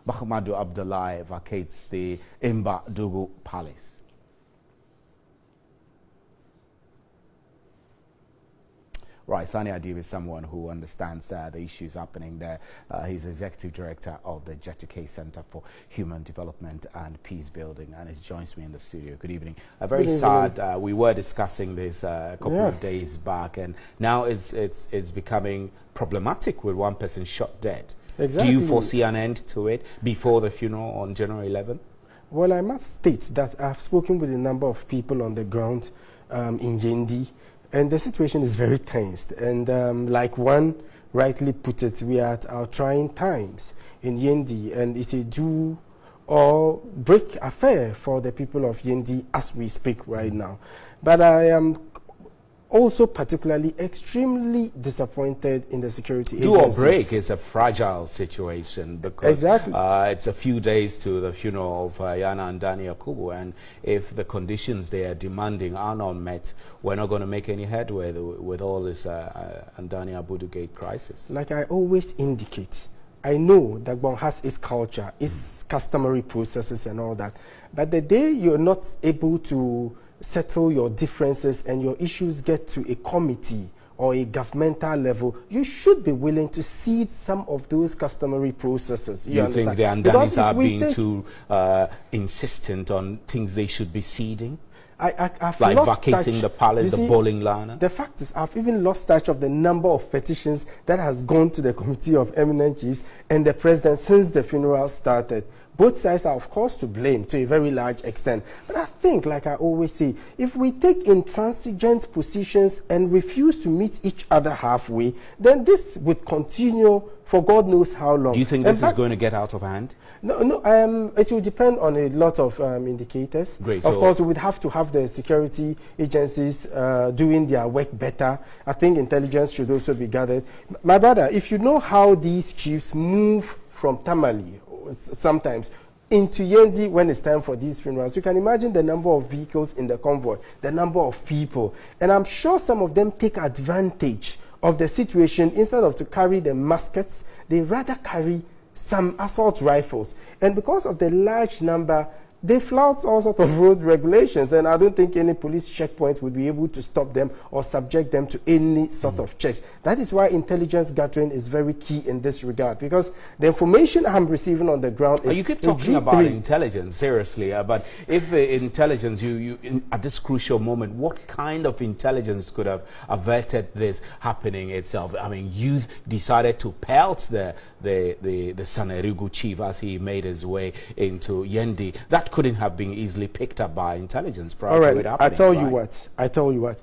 Muhammadu Abdullahi vacates the Imba Dugu Palace. Right, Saani Adib is someone who understands the issues happening there. He's executive director of the Jatikay Center for Human Development and Peace Building, and he joins me in the studio. Good evening. Very sad. We were discussing this a couple of days back, and now it's becoming problematic with one person shot dead. Exactly. Do you foresee an end to it before the funeral on January 11th? Well, I must state that I've spoken with a number of people on the ground in Yendi, and the situation is very tense. And like one rightly put it, we are at our trying times in Yendi, and it's a do or break affair for the people of Yendi as we speak right now. But I am also particularly extremely disappointed in the security agencies. Do or break is a fragile situation because it's a few days to the funeral of Yana and Dani Akubu, and if the conditions they are demanding are not met, we're not going to make any headway with all this Andani Abudu Gate crisis. Like I always indicate, I know that one has its culture, its customary processes and all that, but the day you're not able to settle your differences and your issues get to a committee or a governmental level, you should be willing to cede some of those customary processes. You think the Andanis are being too insistent on things they should be ceding? I've like lost vacating touch. the palace, See, the bowling lana? The fact is, I've even lost touch of the number of petitions that has gone to the Committee of Eminent Chiefs and the President since the funeral started. Both sides are, of course, to blame to a very large extent. But I think, like I always say, if we take intransigent positions and refuse to meet each other halfway, then this would continue for God knows how long. Do you think this is going to get out of hand? No, it will depend on a lot of indicators. Great. Of course, we would have to have the security agencies doing their work better. I think intelligence should also be gathered. My brother, if you know how these chiefs move from Tamale, sometimes into Yendi when it's time for these funerals, you can imagine the number of vehicles in the convoy, the number of people, and I'm sure some of them take advantage of the situation. Instead of to carry the muskets, they rather carry some assault rifles, and because of the large number, they flout all sorts of road regulations, and I don't think any police checkpoint would be able to stop them or subject them to any sort of checks. That is why intelligence gathering is very key in this regard, because the information I'm receiving on the ground is... You keep talking about intelligence, seriously, but if intelligence, at this crucial moment, what kind of intelligence could have averted this happening itself? I mean, you decided to pelt the Sanerigu chief as he made his way into Yendi. That couldn't have been easily picked up by intelligence prior to it happening. I tell you what.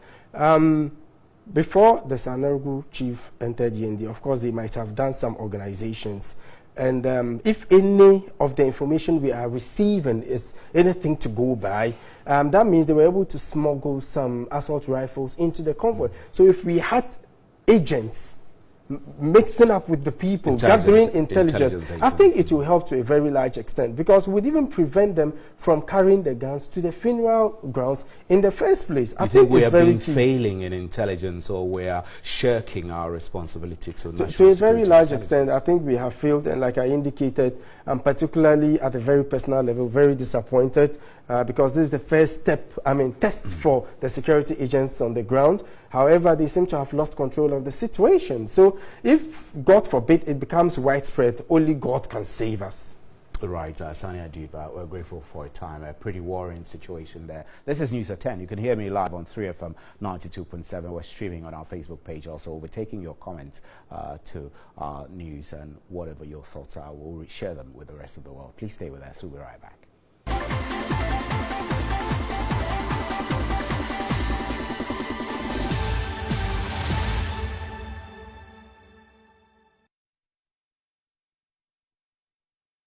Before the Sanerigu chief entered Yendi, of course, they might have done some organizations. And if any of the information we are receiving is anything to go by, that means they were able to smuggle some assault rifles into the convoy. So if we had agents mixing up with the people, gathering intelligence, I think it will help to a very large extent, because it would even prevent them from carrying the guns to the funeral grounds in the first place. I think we have been failing in intelligence, or we are shirking our responsibility to national security? To a very large extent, I think we have failed, and like I indicated, I'm particularly at a very personal level very disappointed, because this is the first step, test for the security agents on the ground. However, they seem to have lost control of the situation. So if, God forbid, it becomes widespread, only God can save us. Right, Saani Adib, we're grateful for your time. A pretty worrying situation there. This is News at 10. You can hear me live on 3FM 92.7. We're streaming on our Facebook page also. We'll be taking your comments to our news, and whatever your thoughts are, we'll share them with the rest of the world. Please stay with us. We'll be right back.